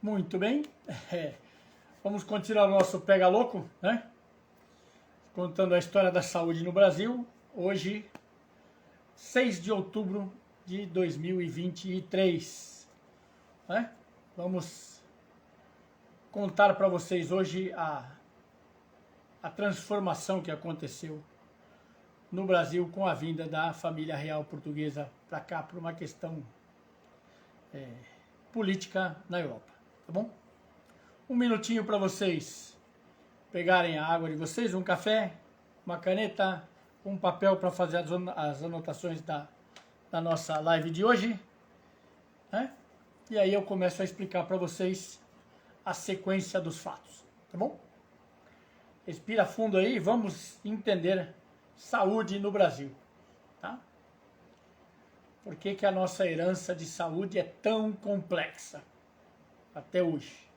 Muito bem, vamos continuar o nosso Pega Louco, né? Contando a história da saúde no Brasil. Hoje, 6 de outubro de 2023, né? Vamos contar para vocês hoje a transformação que aconteceu no Brasil com a vinda da família real portuguesa para cá por uma questão política na Europa, tá bom? Um minutinho para vocês pegarem a água de vocês, um café, uma caneta, um papel para fazer as anotações da nossa live de hoje, né? E aí eu começo a explicar para vocês a sequência dos fatos, tá bom? Respira fundo aí, vamos entender saúde no Brasil, tá? Por que a nossa herança de saúde é tão complexa até hoje?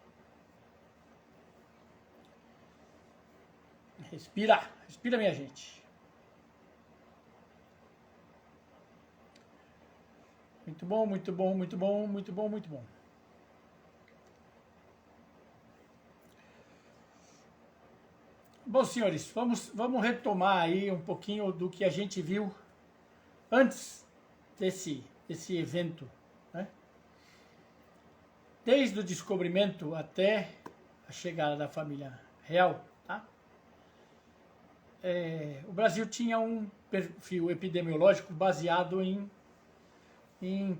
Respira, respira, minha gente. Muito bom, muito bom, muito bom, muito bom, muito bom. Bom, senhores, vamos retomar aí um pouquinho do que a gente viu antes desse evento, né? Desde o descobrimento até a chegada da família real, tá? O Brasil tinha um perfil epidemiológico baseado em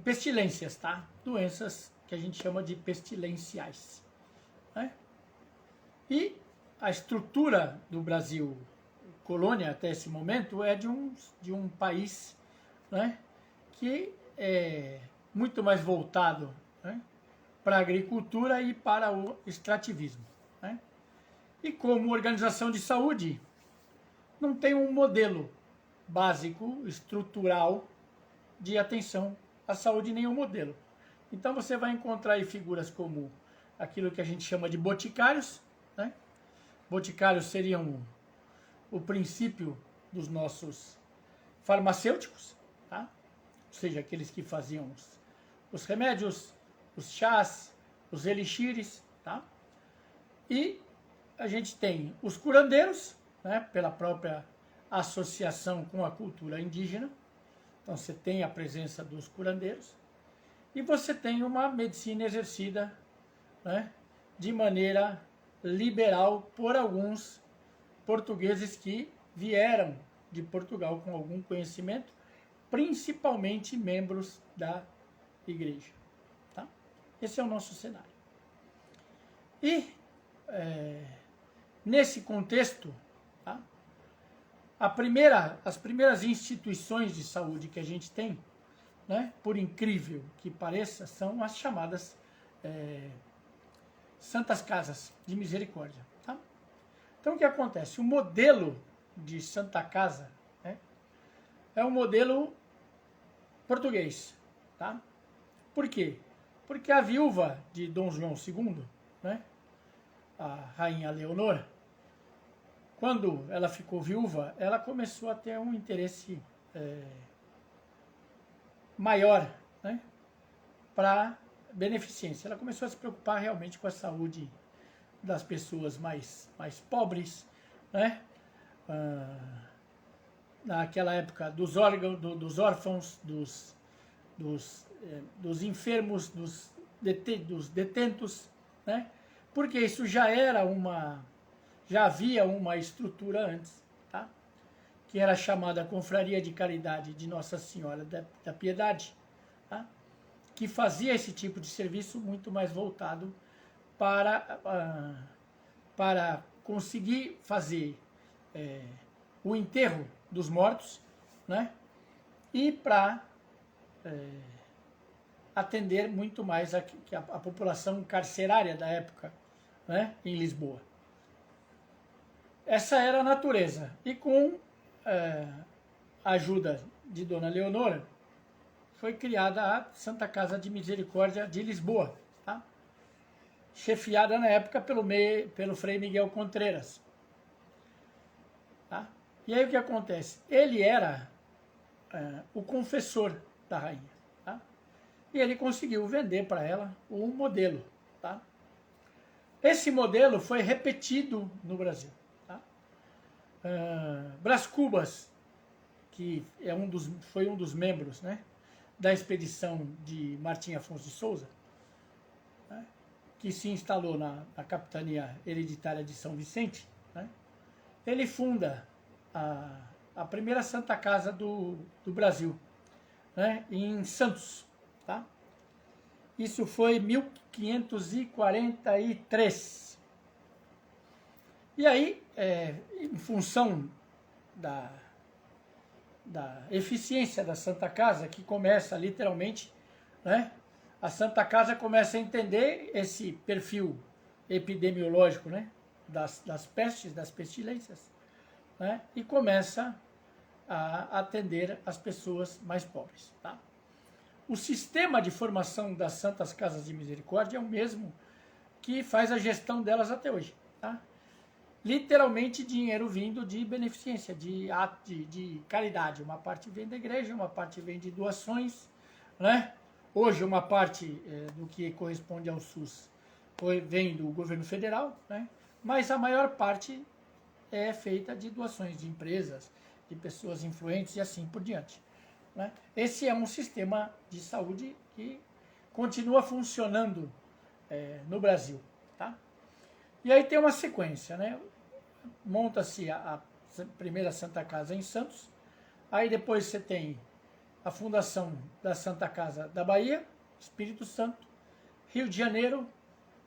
pestilências, tá? Doenças que a gente chama de pestilenciais, né? E a estrutura do Brasil colônia até esse momento é de um país, né, que é muito mais voltado, né, para a agricultura e para o extrativismo, né? E como organização de saúde, não tem um modelo básico, estrutural de atenção à saúde, nenhum modelo. Então você vai encontrar aí figuras como aquilo que a gente chama de boticários, né? Boticários seriam o princípio dos nossos farmacêuticos, tá? Ou seja, aqueles que faziam os remédios, os chás, os elixires, tá? E a gente tem os curandeiros, né, pela própria associação com a cultura indígena. Então você tem a presença dos curandeiros. E você tem uma medicina exercida, né, de maneira liberal por alguns portugueses que vieram de Portugal com algum conhecimento, principalmente membros da igreja, tá? Esse é o nosso cenário. E nesse contexto, tá, as primeiras instituições de saúde que a gente tem, né, por incrível que pareça, são as chamadas Santas Casas de Misericórdia, tá? Então o que acontece? O modelo de Santa Casa, né, é um modelo português, tá? Por quê? Porque a viúva de Dom João II, né, a rainha Leonor, quando ela ficou viúva, ela começou a ter um interesse maior, né, para beneficência. Ela começou a se preocupar realmente com a saúde das pessoas mais pobres, né? Naquela época dos órgãos, dos órfãos, dos enfermos, dos detentos, né? Porque isso já havia uma estrutura antes, tá? Que era chamada Confraria de Caridade de Nossa Senhora da Piedade, tá? Que fazia esse tipo de serviço muito mais voltado para conseguir fazer o enterro dos mortos, né? E para atender muito mais a população carcerária da época, né, em Lisboa. Essa era a natureza. E com a ajuda de Dona Leonor, foi criada a Santa Casa de Misericórdia de Lisboa, tá? Chefiada na época pelo Frei Miguel Contreras, tá? E aí o que acontece? Ele era o confessor da rainha, tá? E ele conseguiu vender para ela um modelo, tá? Esse modelo foi repetido no Brasil. Tá? Brás Cubas, que foi um dos membros, né, da expedição de Martim Afonso de Souza, né, que se instalou na capitania hereditária de São Vicente, né, ele funda a primeira Santa Casa do Brasil, né, em Santos. Tá? Isso foi em 1543. E aí, em função da eficiência da Santa Casa, que começa literalmente, né, a Santa Casa começa a entender esse perfil epidemiológico, né, das pestes, das pestilências, né, e começa a atender as pessoas mais pobres. Tá? O sistema de formação das Santas Casas de Misericórdia é o mesmo que faz a gestão delas até hoje. Tá? Literalmente dinheiro vindo de beneficência, de caridade. Uma parte vem da igreja, uma parte vem de doações, né? Hoje uma parte do que corresponde ao SUS vem do governo federal, né? Mas a maior parte é feita de doações de empresas, de pessoas influentes e assim por diante. Né? Esse é um sistema de saúde que continua funcionando no Brasil. Tá? E aí tem uma sequência, né? Monta-se a primeira Santa Casa em Santos, aí depois você tem a fundação da Santa Casa da Bahia, Espírito Santo, Rio de Janeiro,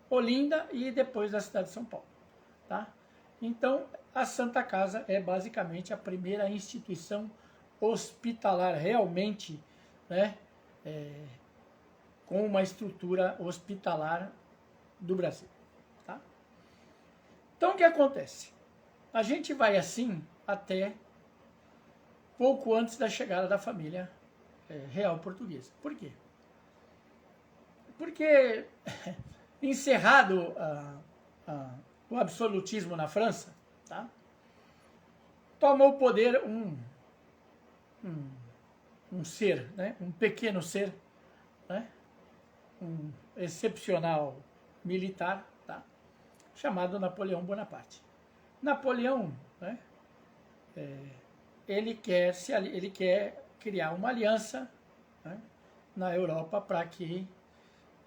Olinda e depois da cidade de São Paulo. Tá? Então, a Santa Casa é basicamente a primeira instituição hospitalar realmente, né, com uma estrutura hospitalar do Brasil. Tá? Então, o que acontece? A gente vai assim até pouco antes da chegada da família real portuguesa. Por quê? Porque, encerrado o absolutismo na França, tá? Tomou o poder um ser, né? Um pequeno ser, né? Um excepcional militar, tá? Chamado Napoleão Bonaparte. Napoleão, né? Ele quer criar uma aliança, né, na Europa para que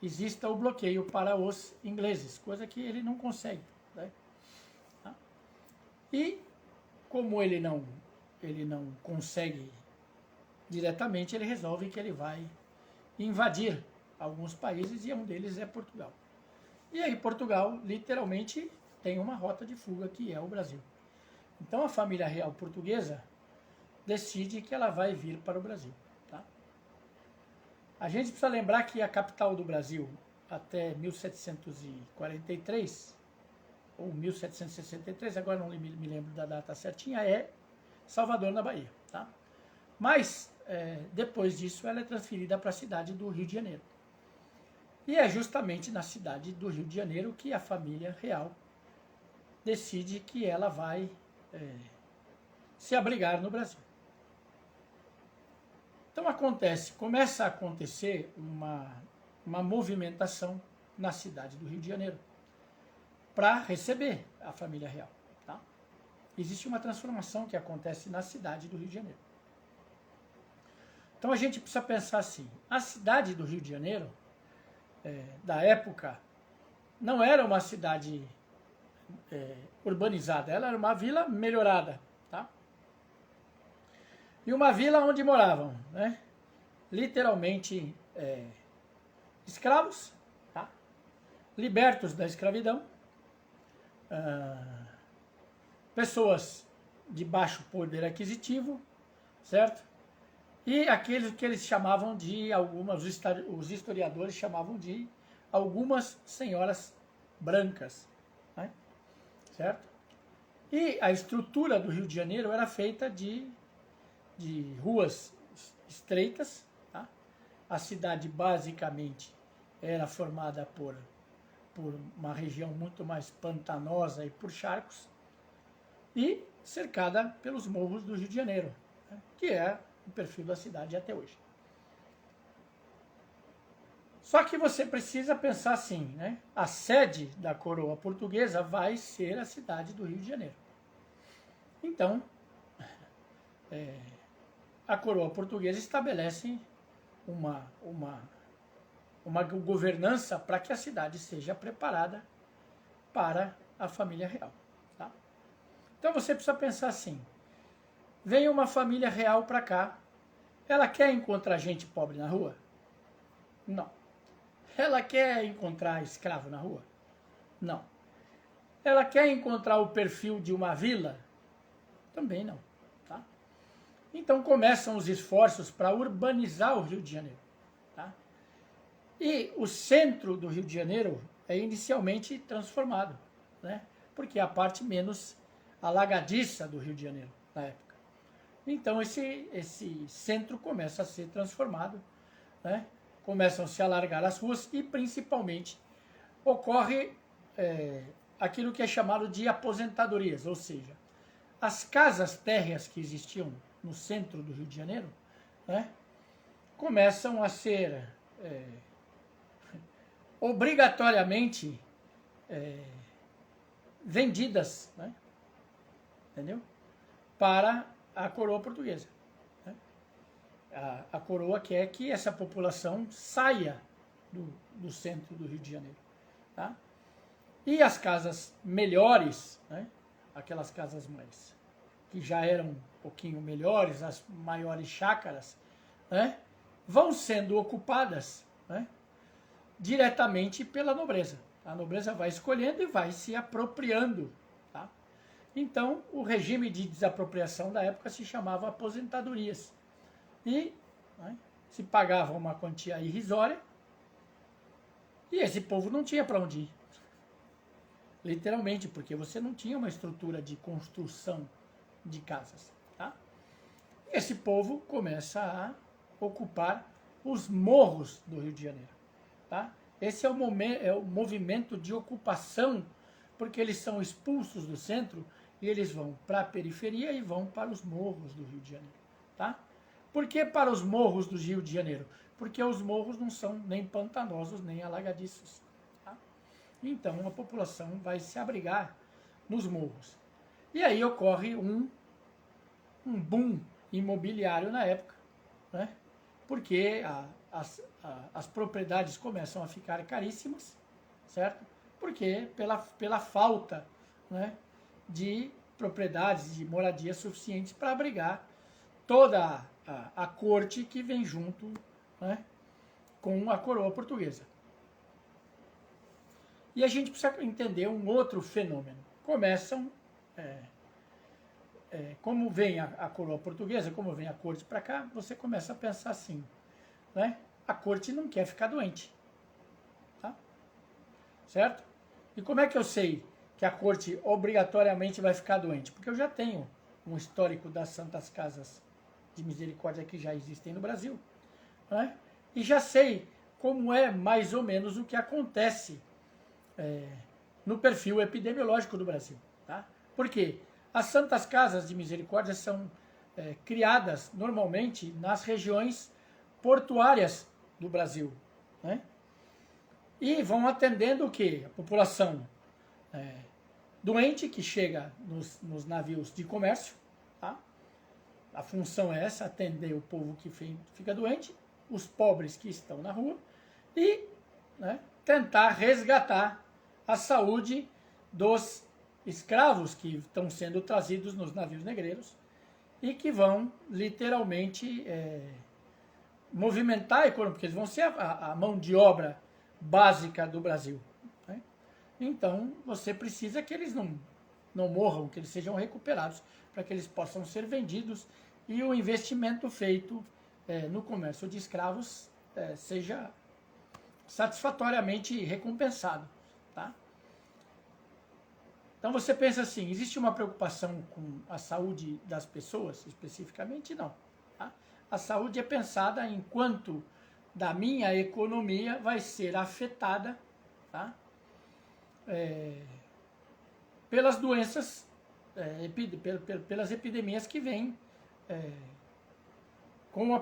exista o bloqueio para os ingleses, coisa que ele não consegue. Né? E como ele não consegue diretamente, ele resolve que ele vai invadir alguns países e um deles é Portugal. E aí Portugal literalmente tem uma rota de fuga que é o Brasil. Então a família real portuguesa decide que ela vai vir para o Brasil. Tá? A gente precisa lembrar que a capital do Brasil até 1743 ou 1763, agora não me lembro da data certinha, é Salvador, na Bahia. Tá? Mas depois disso ela é transferida para a cidade do Rio de Janeiro. E é justamente na cidade do Rio de Janeiro que a família real decide que ela vai se abrigar no Brasil. Então começa a acontecer uma movimentação na cidade do Rio de Janeiro para receber a família real. Tá? Existe uma transformação que acontece na cidade do Rio de Janeiro. Então a gente precisa pensar assim, a cidade do Rio de Janeiro, da época, não era uma cidade urbanizada, ela era uma vila melhorada. Tá? E uma vila onde moravam, né, literalmente escravos, tá? Libertos da escravidão, pessoas de baixo poder aquisitivo, certo? E aqueles que eles chamavam de os historiadores chamavam de algumas senhoras brancas, né? Certo? E a estrutura do Rio de Janeiro era feita de ruas estreitas. Tá? A cidade basicamente era formada por uma região muito mais pantanosa e por charcos e cercada pelos morros do Rio de Janeiro, né? Que é o perfil da cidade até hoje. Só que você precisa pensar assim, né? A sede da coroa portuguesa vai ser a cidade do Rio de Janeiro. Então, a coroa portuguesa estabelece uma governança para que a cidade seja preparada para a família real. Tá? Então você precisa pensar assim, vem uma família real para cá, ela quer encontrar gente pobre na rua? Não. Ela quer encontrar escravo na rua? Não. Ela quer encontrar o perfil de uma vila? Também não. Tá? Então começam os esforços para urbanizar o Rio de Janeiro. Tá? E o centro do Rio de Janeiro é inicialmente transformado, né? Porque é a parte menos alagadiça do Rio de Janeiro na época. Então esse centro começa a ser transformado, né? Começam a se alargar as ruas e principalmente ocorre aquilo que é chamado de aposentadorias, ou seja, as casas térreas que existiam no centro do Rio de Janeiro, né, começam a ser obrigatoriamente vendidas, né, entendeu? Para a coroa portuguesa. Né? A coroa quer que essa população saia do centro do Rio de Janeiro. Tá? E as casas melhores, né, aquelas casas mais que já eram um pouquinho melhores, as maiores chácaras, né, vão sendo ocupadas, né, diretamente pela nobreza. A nobreza vai escolhendo e vai se apropriando. Tá? Então, o regime de desapropriação da época se chamava aposentadorias. E, né, se pagava uma quantia irrisória e esse povo não tinha para onde ir. Literalmente, porque você não tinha uma estrutura de construção de casas. Tá? E esse povo começa a ocupar os morros do Rio de Janeiro. Tá? Esse é o movimento de ocupação, porque eles são expulsos do centro e eles vão para a periferia e vão para os morros do Rio de Janeiro. Tá? Por que para os morros do Rio de Janeiro? Porque os morros não são nem pantanosos nem alagadiços. Tá? Então a população vai se abrigar nos morros. E aí ocorre um boom imobiliário na época, né? Porque as propriedades começam a ficar caríssimas, certo? Porque pela falta, né, de propriedades, de moradias suficientes para abrigar toda a corte que vem junto, né, com a coroa portuguesa. E a gente precisa entender um outro fenômeno. Começam, como vem a coroa portuguesa, como vem a corte para cá, você começa a pensar assim, né? A corte não quer ficar doente. Tá? Certo? E como é que eu sei que a corte obrigatoriamente vai ficar doente? Porque eu já tenho um histórico das Santas Casas de Misericórdia que já existem no Brasil. Né? E já sei como é mais ou menos o que acontece no perfil epidemiológico do Brasil. Tá? Por quê? As Santas Casas de Misericórdia são criadas normalmente nas regiões portuárias do Brasil. Né? E vão atendendo o quê? A população doente que chega nos navios de comércio. Tá? A função é essa, atender o povo que fica doente, os pobres que estão na rua e, né, tentar resgatar a saúde dos escravos que estão sendo trazidos nos navios negreiros e que vão literalmente movimentar a economia, porque eles vão ser a mão de obra básica do Brasil. Né? Então, você precisa que eles não morram, que eles sejam recuperados, para que eles possam ser vendidos e o investimento feito no comércio de escravos seja satisfatoriamente recompensado. Tá? Então você pensa assim, existe uma preocupação com a saúde das pessoas, especificamente? Não. Tá? A saúde é pensada em quanto da minha economia vai ser afetada, tá? Pelas doenças, pelas epidemias que vêm com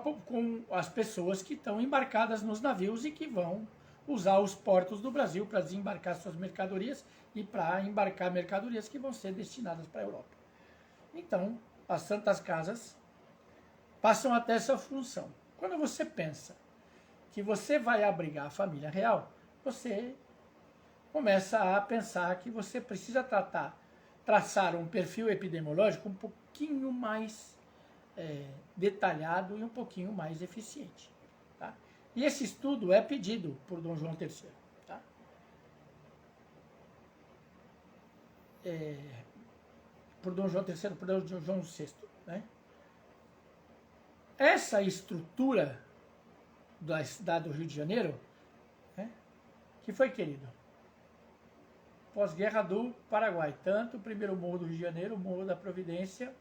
as pessoas que estão embarcadas nos navios e que vão usar os portos do Brasil para desembarcar suas mercadorias e para embarcar mercadorias que vão ser destinadas para a Europa. Então, as Santas Casas passam a ter essa função. Quando você pensa que você vai abrigar a família real, você começa a pensar que você precisa traçar um perfil epidemiológico um pouquinho mais detalhado e um pouquinho mais eficiente. Tá? E esse estudo é pedido por Dom João III. Tá? Por Dom João III, por Dom João VI. Né? Essa estrutura da cidade do Rio de Janeiro, né, que foi, querido, pós-guerra do Paraguai, tanto o primeiro morro do Rio de Janeiro, o morro da Providência,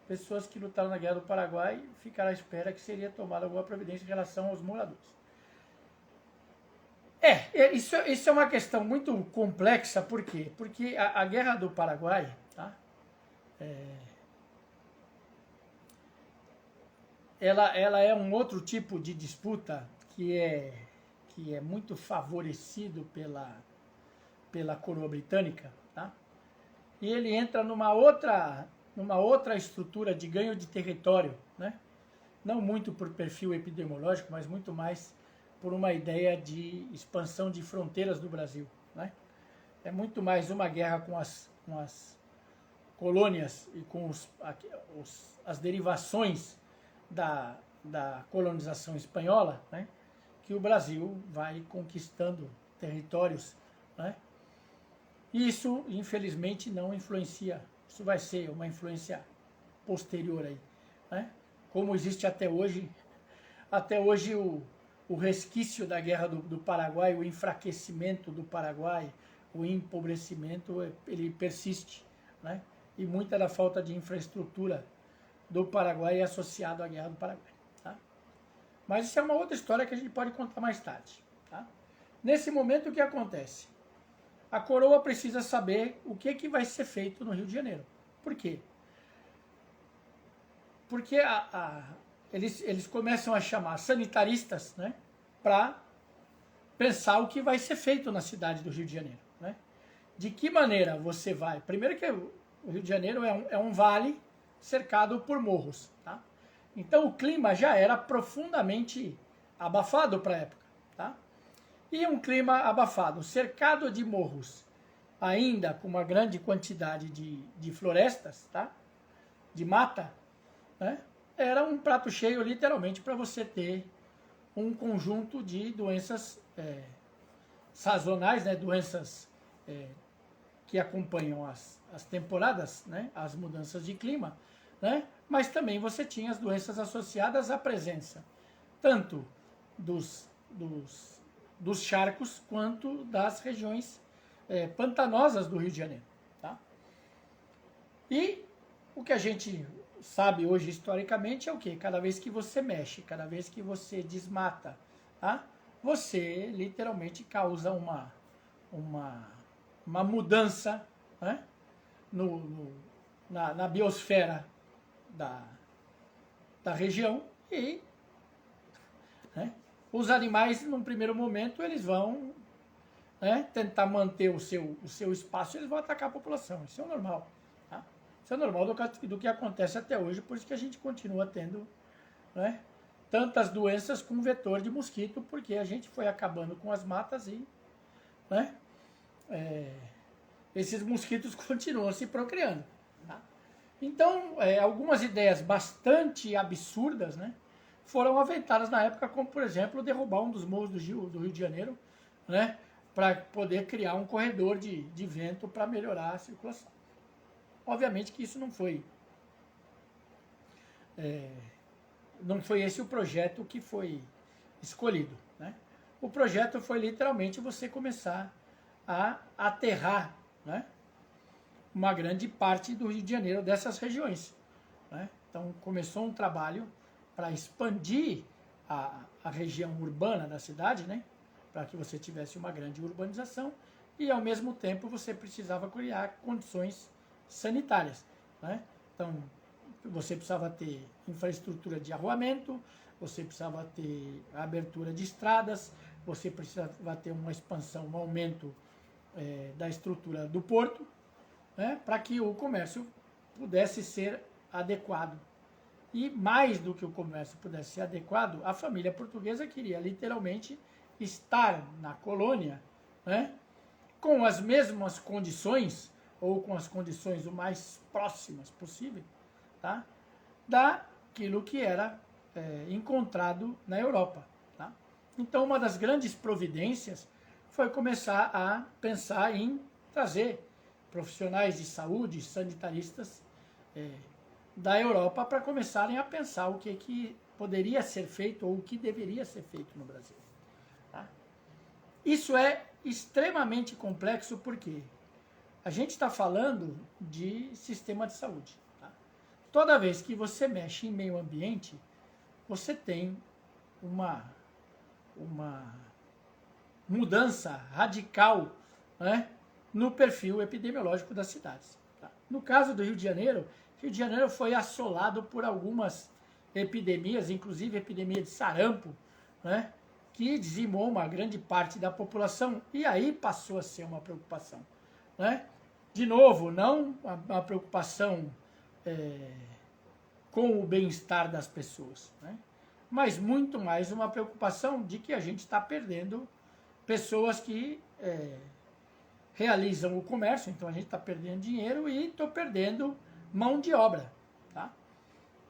pessoas que lutaram na guerra do Paraguai ficaram à espera que seria tomada alguma providência em relação aos moradores. Isso é uma questão muito complexa, por quê? Porque a guerra do Paraguai, tá, ela é um outro tipo de disputa que é muito favorecido pela coroa britânica, tá? E ele entra numa outra estrutura de ganho de território, né? Não muito por perfil epidemiológico, mas muito mais por uma ideia de expansão de fronteiras do Brasil, né? É muito mais uma guerra com as colônias e com as derivações da colonização espanhola, né? Que o Brasil vai conquistando territórios, né? E isso, infelizmente, não influencia. Isso vai ser uma influência posterior aí, né? Como existe até hoje o resquício da guerra do Paraguai, o enfraquecimento do Paraguai, o empobrecimento, ele persiste, né? E muita da falta de infraestrutura do Paraguai é associado à guerra do Paraguai. Tá? Mas isso é uma outra história que a gente pode contar mais tarde. Tá? Nesse momento, o que acontece? A coroa precisa saber o que vai ser feito no Rio de Janeiro. Por quê? Porque eles começam a chamar sanitaristas, né, para pensar o que vai ser feito na cidade do Rio de Janeiro. Né? De que maneira você vai... Primeiro que o Rio de Janeiro é um vale cercado por morros. Tá? Então o clima já era profundamente abafado para a época. Tá? E um clima abafado, cercado de morros, ainda com uma grande quantidade de florestas, tá? De mata, né? Era um prato cheio, literalmente, para você ter um conjunto de doenças sazonais, né? Doenças que acompanham as temporadas, né? As mudanças de clima, né? Mas também você tinha as doenças associadas à presença tanto dos charcos quanto das regiões pantanosas do Rio de Janeiro. Tá? E o que a gente sabe hoje historicamente é o quê? Cada vez que você mexe, cada vez que você desmata, tá? Você literalmente causa uma mudança, né? na biosfera da região e, né? Os animais, num primeiro momento, eles vão, né, tentar manter o seu espaço, eles vão atacar a população. Isso é normal. Tá? Isso é normal do que acontece até hoje, por isso que a gente continua tendo, né, tantas doenças com vetor de mosquito, porque a gente foi acabando com as matas e, né, esses mosquitos continuam se procriando. Tá? Então, algumas ideias bastante absurdas, né, foram aventadas na época, como, por exemplo, derrubar um dos morros do Rio de Janeiro, né, para poder criar um corredor de vento para melhorar a circulação. Obviamente que isso não foi esse o projeto que foi escolhido. Né? O projeto foi literalmente você começar a aterrar, né, uma grande parte do Rio de Janeiro, dessas regiões. Né? Então começou um trabalho para expandir a região urbana da cidade, né? Para que você tivesse uma grande urbanização e, ao mesmo tempo, você precisava criar condições sanitárias. Né? Então, você precisava ter infraestrutura de arruamento, você precisava ter abertura de estradas, você precisava ter uma expansão, um aumento da estrutura do porto, né, para que o comércio pudesse ser adequado. E mais do que o comércio pudesse ser adequado, a família portuguesa queria literalmente estar na colônia, né, com as mesmas condições, ou com as condições o mais próximas possível, tá, daquilo que era encontrado na Europa. Tá? Então, uma das grandes providências foi começar a pensar em trazer profissionais de saúde, sanitaristas da Europa para começarem a pensar o que poderia ser feito ou o que deveria ser feito no Brasil. Tá? Isso é extremamente complexo porque a gente está falando de sistema de saúde. Tá? Toda vez que você mexe em meio ambiente, você tem uma mudança radical, né, no perfil epidemiológico das cidades. Tá? No caso do Rio de Janeiro foi assolado por algumas epidemias, inclusive a epidemia de sarampo, né, que dizimou uma grande parte da população, e aí passou a ser uma preocupação. Né? De novo, não uma preocupação com o bem-estar das pessoas, né? Mas muito mais uma preocupação de que a gente está perdendo pessoas que realizam o comércio, então a gente está perdendo dinheiro e estou perdendo mão de obra. Tá?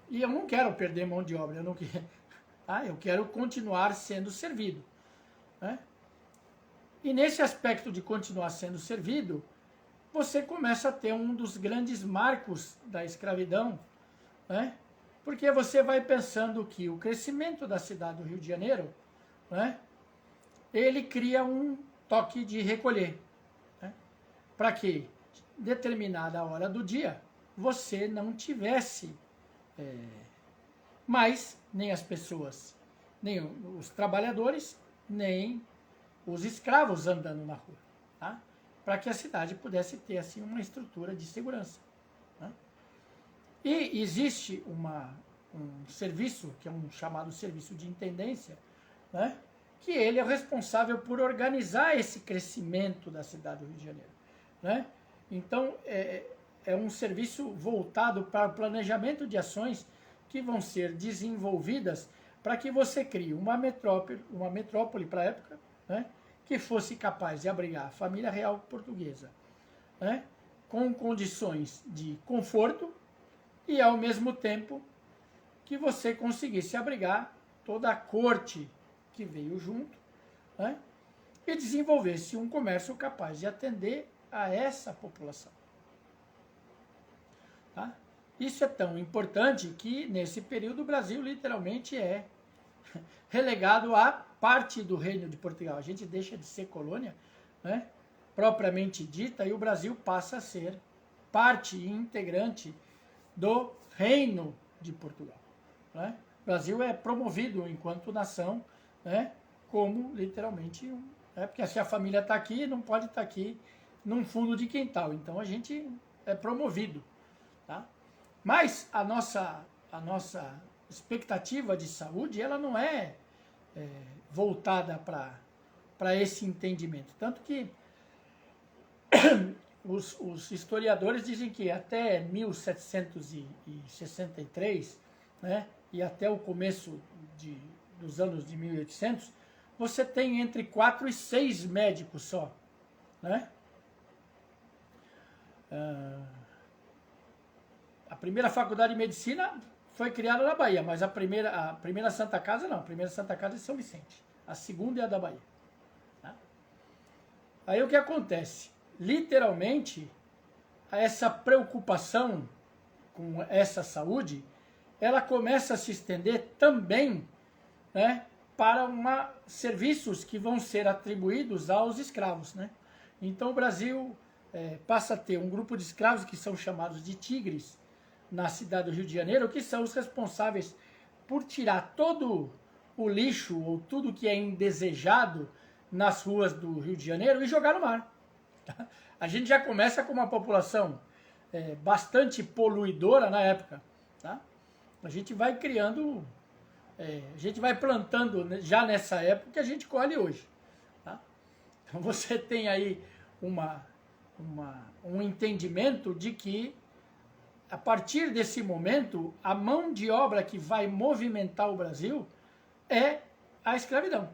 E eu não quero perder mão de obra, eu quero continuar sendo servido. Né? E nesse aspecto de continuar sendo servido, você começa a ter um dos grandes marcos da escravidão, né? Porque você vai pensando que o crescimento da cidade do Rio de Janeiro, né, ele cria um toque de recolher, né, para que, determinada hora do dia, você não tivesse mais nem as pessoas, nem os trabalhadores, nem os escravos andando na rua, tá? Para que a cidade pudesse ter assim uma estrutura de segurança. Né? E existe um serviço, que é um chamado serviço de intendência, né, que ele é responsável por organizar esse crescimento da cidade do Rio de Janeiro. Né? Então, é um serviço voltado para o planejamento de ações que vão ser desenvolvidas para que você crie uma metrópole para a época, né, que fosse capaz de abrigar a família real portuguesa, né, com condições de conforto e, ao mesmo tempo, que você conseguisse abrigar toda a corte que veio junto, né, e desenvolvesse um comércio capaz de atender a essa população. Tá? Isso é tão importante que, nesse período, o Brasil literalmente é relegado a parte do Reino de Portugal. A gente deixa de ser colônia, né, propriamente dita, e o Brasil passa a ser parte integrante do Reino de Portugal. Né? O Brasil é promovido enquanto nação, né, como literalmente porque se a família está aqui, não pode estar aqui num fundo de quintal. Então a gente é promovido. Tá? Mas a nossa expectativa de saúde, ela não é voltada para esse entendimento. Tanto que os historiadores dizem que até 1763, né, e até o começo dos anos de 1800, você tem entre 4 e 6 médicos só. Né? A primeira faculdade de medicina foi criada na Bahia, mas a primeira Santa Casa não. A primeira Santa Casa é São Vicente. A segunda é a da Bahia. Tá? Aí o que acontece? Literalmente, essa preocupação com essa saúde, ela começa a se estender também, né, para serviços que vão ser atribuídos aos escravos. Né? Então o Brasil passa a ter um grupo de escravos que são chamados de tigres, na cidade do Rio de Janeiro, que são os responsáveis por tirar todo o lixo ou tudo que é indesejado nas ruas do Rio de Janeiro e jogar no mar. Tá? A gente já começa com uma população bastante poluidora na época. Tá? A gente vai criando a gente vai plantando já nessa época que a gente colhe hoje. Tá? Então você tem aí um entendimento de que, a partir desse momento, a mão de obra que vai movimentar o Brasil é a escravidão.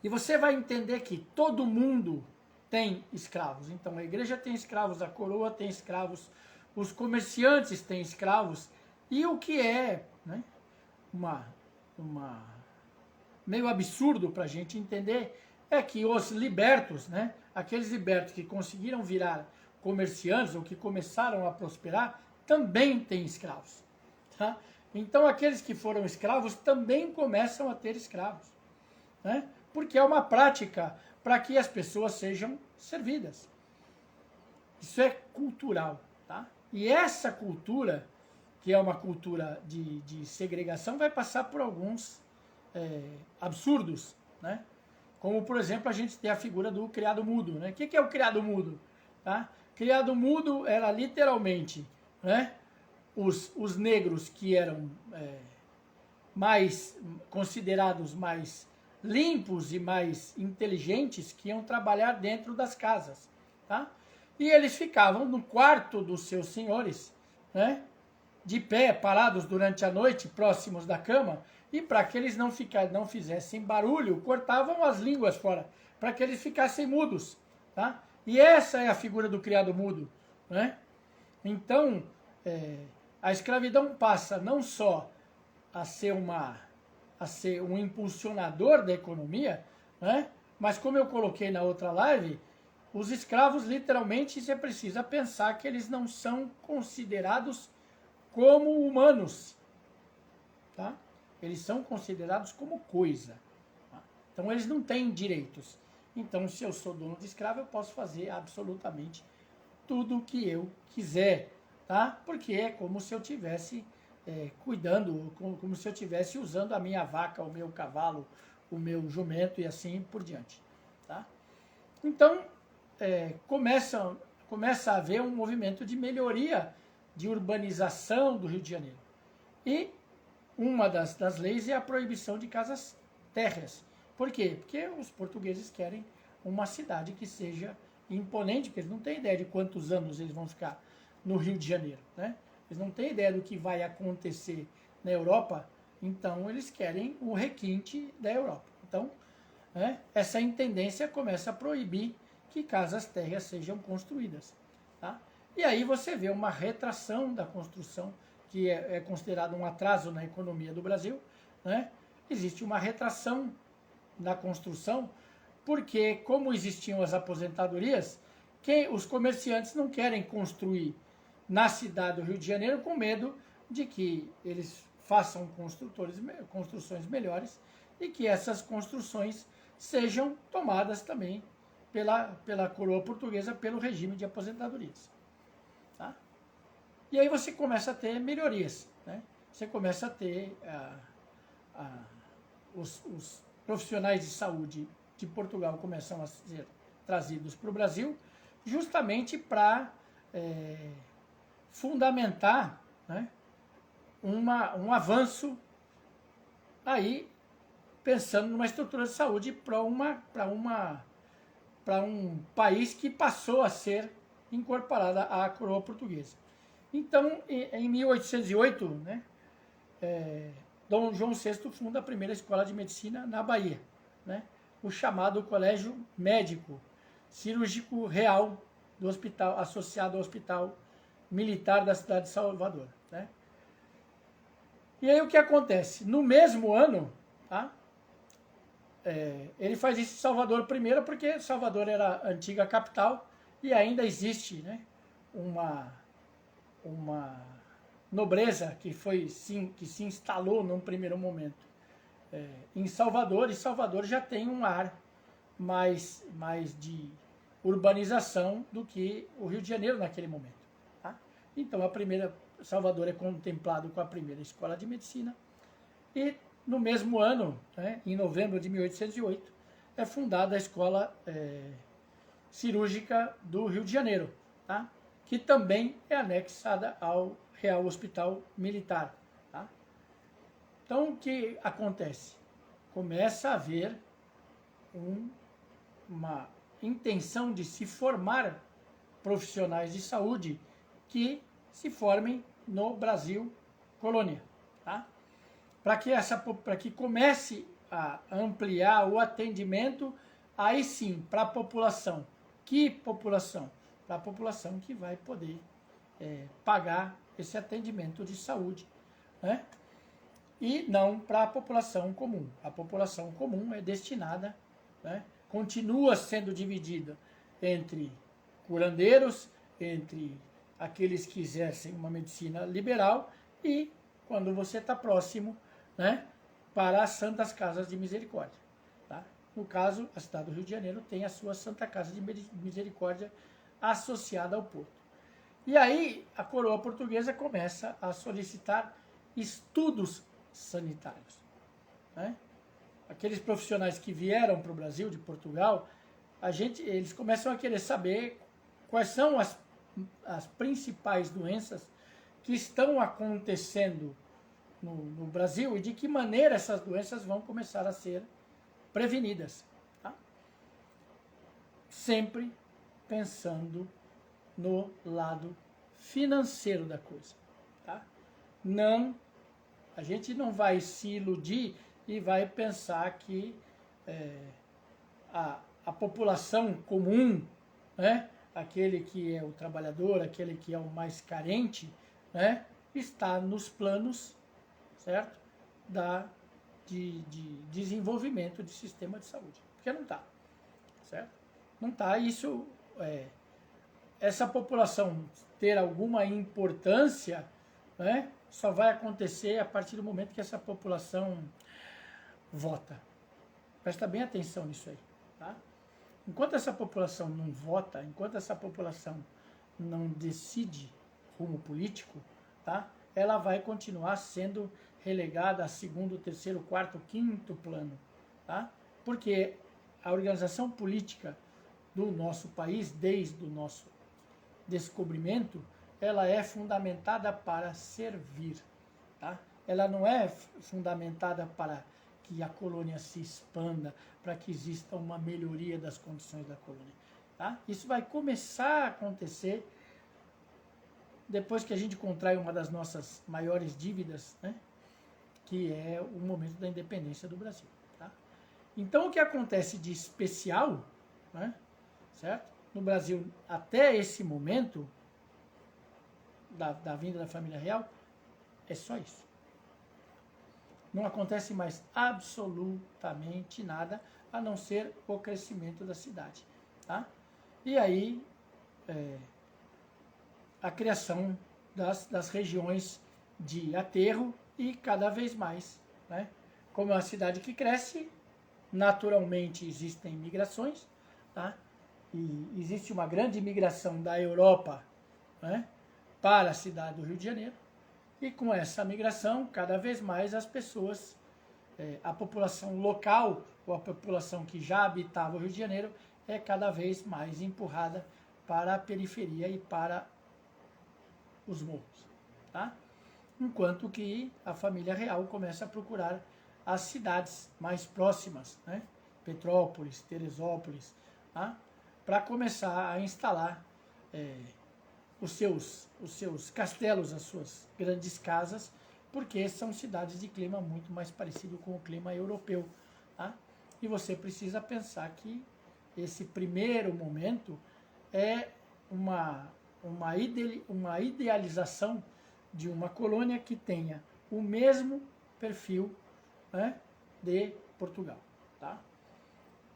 E você vai entender que todo mundo tem escravos. Então a igreja tem escravos, a coroa tem escravos, os comerciantes têm escravos. E o que é, né, meio absurdo para a gente entender é que os libertos, né, aqueles libertos que conseguiram virar comerciantes ou que começaram a prosperar, também têm escravos. Tá? Então aqueles que foram escravos também começam a ter escravos. Né? Porque é uma prática para que as pessoas sejam servidas. Isso é cultural. Tá? E essa cultura, que é uma cultura de segregação, vai passar por alguns absurdos. Né? Como, por exemplo, a gente tem a figura do criado mudo. Né? O que é o criado mudo? Tá? Criado mudo era literalmente, né, os negros que eram mais considerados mais limpos e mais inteligentes, que iam trabalhar dentro das casas. Tá? E eles ficavam no quarto dos seus senhores, né, de pé, parados durante a noite, próximos da cama, e para que eles não fizessem barulho, cortavam as línguas fora, para que eles ficassem mudos. Tá? E essa é a figura do criado mudo. Né? Então, a escravidão passa não só a ser um impulsionador da economia, né? Mas como eu coloquei na outra live, os escravos, literalmente, você precisa pensar que eles não são considerados como humanos. Tá? Eles são considerados como coisa. Tá? Então, eles não têm direitos. Então, se eu sou dono de escravo, eu posso fazer absolutamente tudo o que eu quiser, tá? Porque é como se eu tivesse cuidando, como se eu estivesse usando a minha vaca, o meu cavalo, o meu jumento e assim por diante, tá? Então, começa a haver um movimento de melhoria, de urbanização do Rio de Janeiro. E uma das leis é a proibição de casas térreas. Por quê? Porque os portugueses querem uma cidade que seja imponente, porque eles não têm ideia de quantos anos eles vão ficar no Rio de Janeiro. Né? Eles não têm ideia do que vai acontecer na Europa, então eles querem o requinte da Europa. Então, essa intendência começa a proibir que casas térreas sejam construídas. Tá? E aí você vê uma retração da construção, que é considerado um atraso na economia do Brasil. Né? Existe uma retração na construção, porque como existiam as aposentadorias, os comerciantes não querem construir na cidade do Rio de Janeiro com medo de que eles façam construções melhores e que essas construções sejam tomadas também pela coroa portuguesa, pelo regime de aposentadorias. Tá? E aí você começa a ter melhorias. Né? Você começa a ter os profissionais de saúde de Portugal começam a ser trazidos para o Brasil, justamente para fundamentar, né, um avanço aí, pensando numa estrutura de saúde para um país que passou a ser incorporada à coroa portuguesa. Então, em 1808, né, Dom João VI funda a primeira escola de medicina na Bahia, né, o chamado Colégio Médico Cirúrgico Real do Hospital, associado ao Hospital Militar da cidade de Salvador. Né? E aí o que acontece? No mesmo ano, tá, ele faz isso em Salvador primeiro, porque Salvador era a antiga capital e ainda existe, né, uma nobreza que se instalou num primeiro momento em Salvador, e Salvador já tem um ar mais de urbanização do que o Rio de Janeiro naquele momento. Tá? Então, Salvador é contemplado com a primeira escola de medicina, e no mesmo ano, né, em novembro de 1808, é fundada a Escola Cirúrgica do Rio de Janeiro, tá? Que também é anexada ao Real Hospital Militar. Tá? Então, o que acontece? Começa a haver uma intenção de se formar profissionais de saúde que se formem no Brasil colônia, tá? Para que comece a ampliar o atendimento, aí sim, para a população. Que população? Para a população que vai poder pagar esse atendimento de saúde, né? E não para a população comum. A população comum é destinada, né, continua sendo dividida entre curandeiros, entre aqueles que exercem uma medicina liberal e, quando você está próximo, né, para as Santas Casas de Misericórdia. Tá? No caso, a cidade do Rio de Janeiro tem a sua Santa Casa de Misericórdia associada ao Porto. E aí a coroa portuguesa começa a solicitar estudos sanitários, né? Aqueles profissionais que vieram para o Brasil de Portugal, eles começam a querer saber quais são as principais doenças que estão acontecendo no Brasil e de que maneira essas doenças vão começar a ser prevenidas. Tá? Sempre pensando no lado financeiro da coisa. Tá? A gente não vai se iludir e vai pensar que a população comum, né, aquele que é o trabalhador, aquele que é o mais carente, né, está nos planos, certo, de desenvolvimento de sistema de saúde. Porque não está, certo? Não está. Isso, essa população ter alguma importância, né, só vai acontecer a partir do momento que essa população vota. Presta bem atenção nisso aí. Tá? Enquanto essa população não vota, enquanto essa população não decide rumo político, tá? Ela vai continuar sendo relegada a segundo, terceiro, quarto, quinto plano. Tá? Porque a organização política do nosso país, desde o nosso descobrimento, ela é fundamentada para servir. Tá? Ela não é fundamentada para que a colônia se expanda, para que exista uma melhoria das condições da colônia. Tá? Isso vai começar a acontecer depois que a gente contrai uma das nossas maiores dívidas, né? Que é o momento da independência do Brasil. Tá? Então, o que acontece de especial, né? Certo? No Brasil, até esse momento da vinda da família real, é só isso. Não acontece mais absolutamente nada, a não ser o crescimento da cidade. Tá? E aí, a criação das regiões de aterro e cada vez mais. Né? Como é uma cidade que cresce, naturalmente existem migrações, tá? E existe uma grande migração da Europa, né, para a cidade do Rio de Janeiro. E com essa migração, cada vez mais as pessoas, a população local, ou a população que já habitava o Rio de Janeiro, é cada vez mais empurrada para a periferia e para os morros. Tá? Enquanto que a família real começa a procurar as cidades mais próximas, né? Petrópolis, Teresópolis, tá? Para começar a instalar os seus castelos, as suas grandes casas, porque são cidades de clima muito mais parecido com o clima europeu. Tá? E você precisa pensar que esse primeiro momento é uma idealização de uma colônia que tenha o mesmo perfil, né, de Portugal. Tá?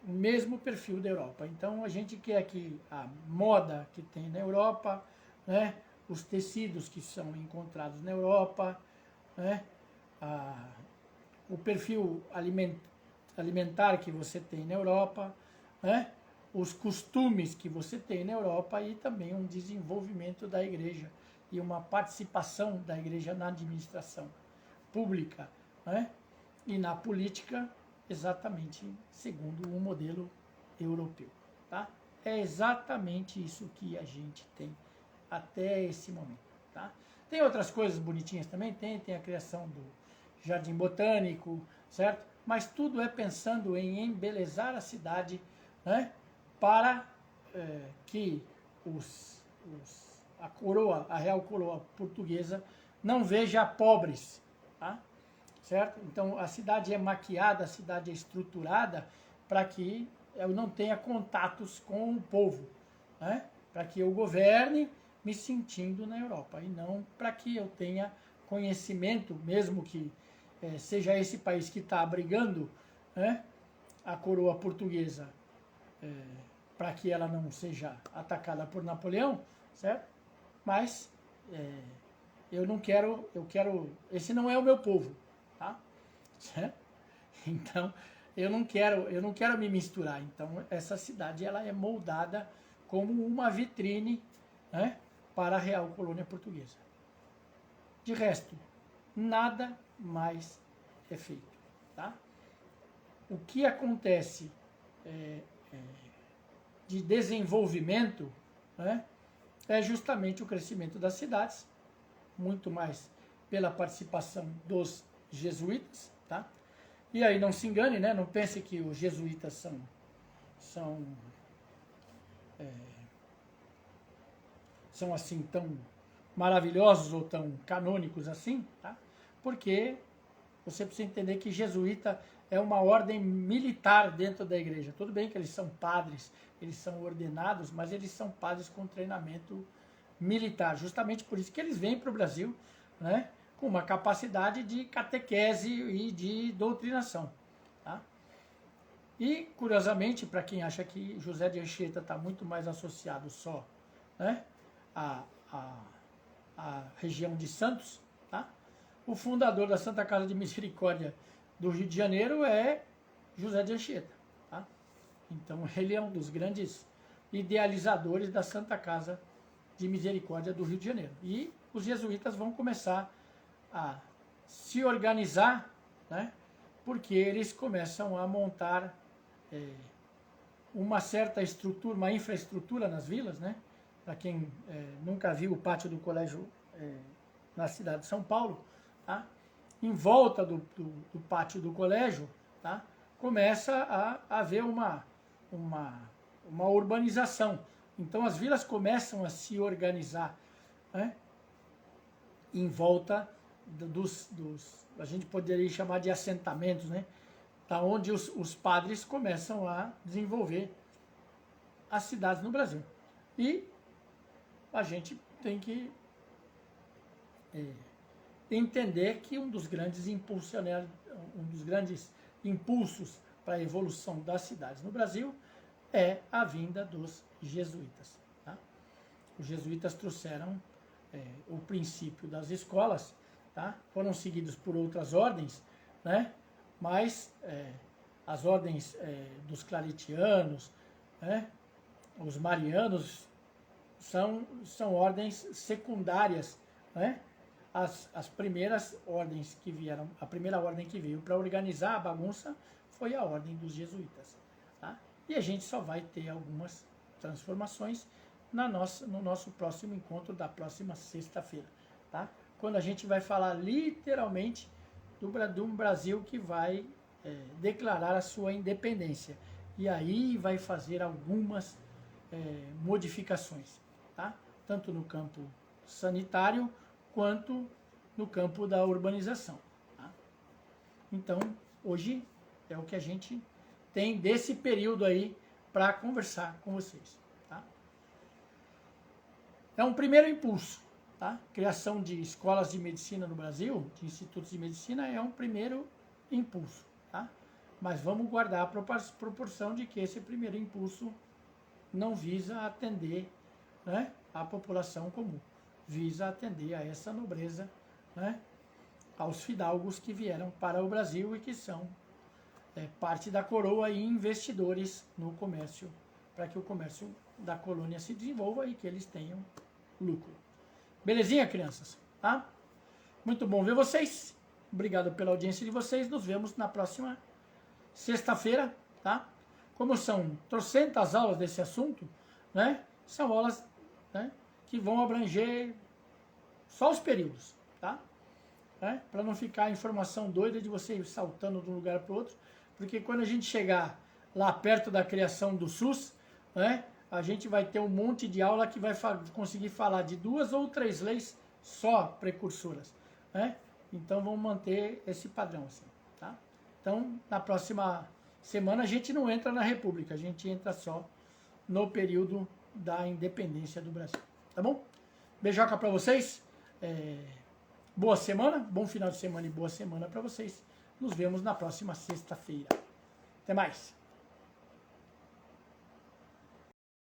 O mesmo perfil da Europa. Então a gente quer que a moda que tem na Europa, né, os tecidos que são encontrados na Europa, né, o perfil alimentar que você tem na Europa, né, os costumes que você tem na Europa e também um desenvolvimento da igreja e uma participação da igreja na administração pública, né, e na política, exatamente segundo o modelo europeu. Tá? É exatamente isso que a gente tem até esse momento. Tá? Tem outras coisas bonitinhas também, tem a criação Jardim Botânico, certo? Mas tudo é pensando em embelezar a cidade, né? Para que a Real Coroa Portuguesa não veja pobres, tá? Certo? Então a cidade é maquiada, a cidade é estruturada para que eu não tenha contatos com o povo, né? Para que eu governe me sentindo na Europa e não para que eu tenha conhecimento, mesmo que seja esse país que está abrigando, né, a coroa portuguesa, para que ela não seja atacada por Napoleão, certo? Mas eu não quero, esse não é o meu povo, tá? Certo? Então eu não quero me misturar. Então essa cidade ela é moldada como uma vitrine, né, para a Real Colônia Portuguesa. De resto, nada mais é feito, tá? O que acontece de desenvolvimento, né, é justamente o crescimento das cidades, muito mais pela participação dos jesuítas, tá? E aí não se engane, né? Não pense que os jesuítas são assim tão maravilhosos ou tão canônicos assim, tá? Porque você precisa entender que jesuíta é uma ordem militar dentro da igreja. Tudo bem que eles são padres, eles são ordenados, mas eles são padres com treinamento militar. Justamente por isso que eles vêm para o Brasil, né, com uma capacidade de catequese e de doutrinação. Tá? E, curiosamente, para quem acha que José de Anchieta está muito mais associado só, né, à região de Santos, tá? O fundador da Santa Casa de Misericórdia do Rio de Janeiro é José de Anchieta. Tá? Então ele é um dos grandes idealizadores da Santa Casa de Misericórdia do Rio de Janeiro. E os jesuítas vão começar a se organizar, né? Porque eles começam a montar uma certa estrutura, uma infraestrutura nas vilas, né? Para quem nunca viu o pátio do colégio na cidade de São Paulo, tá? Em volta do pátio do colégio, tá? Começa a haver uma urbanização. Então as vilas começam a se organizar, né, em volta a gente poderia chamar de assentamentos, né? Tá, onde os padres começam a desenvolver as cidades no Brasil. E a gente tem que entender que um dos grandes impulsos para a evolução das cidades no Brasil é a vinda dos jesuítas. Tá? Os jesuítas trouxeram o princípio das escolas, tá? Foram seguidos por outras ordens, né? Mas as ordens dos claretianos, né? Os marianos são ordens secundárias, né? As primeiras ordens que vieram, a primeira ordem que veio para organizar a bagunça foi a ordem dos jesuítas. Tá? E a gente só vai ter algumas transformações no nosso próximo encontro da próxima sexta-feira. Tá? Quando a gente vai falar literalmente de um Brasil que vai declarar a sua independência. E aí vai fazer algumas modificações, tá? Tanto no campo sanitário quanto no campo da urbanização. Tá? Então, hoje é o que a gente tem desse período aí para conversar com vocês. Tá? É um primeiro impulso. Tá? Criação de escolas de medicina no Brasil, de institutos de medicina, é um primeiro impulso. Tá? Mas vamos guardar a proporção de que esse primeiro impulso não visa atender, né, a população comum. Visa atender a essa nobreza, né, aos fidalgos que vieram para o Brasil e que são parte da coroa e investidores no comércio, para que o comércio da colônia se desenvolva e que eles tenham lucro. Belezinha, crianças? Tá? Muito bom ver vocês. Obrigado pela audiência de vocês. Nos vemos na próxima sexta-feira, tá? Como são trocentas aulas desse assunto, né? São aulas, né, que vão abranger só os períodos, tá? né? Para não ficar a informação doida de você ir saltando de um lugar para o outro, porque quando a gente chegar lá perto da criação do SUS, né, a gente vai ter um monte de aula que vai conseguir falar de 2 ou 3 leis só precursoras, né? Então vamos manter esse padrão assim, tá? Então na próxima semana a gente não entra na República, a gente entra só no período da independência do Brasil, tá bom? Beijoca para vocês, boa semana, bom final de semana e boa semana para vocês. Nos vemos na próxima sexta-feira. Até mais!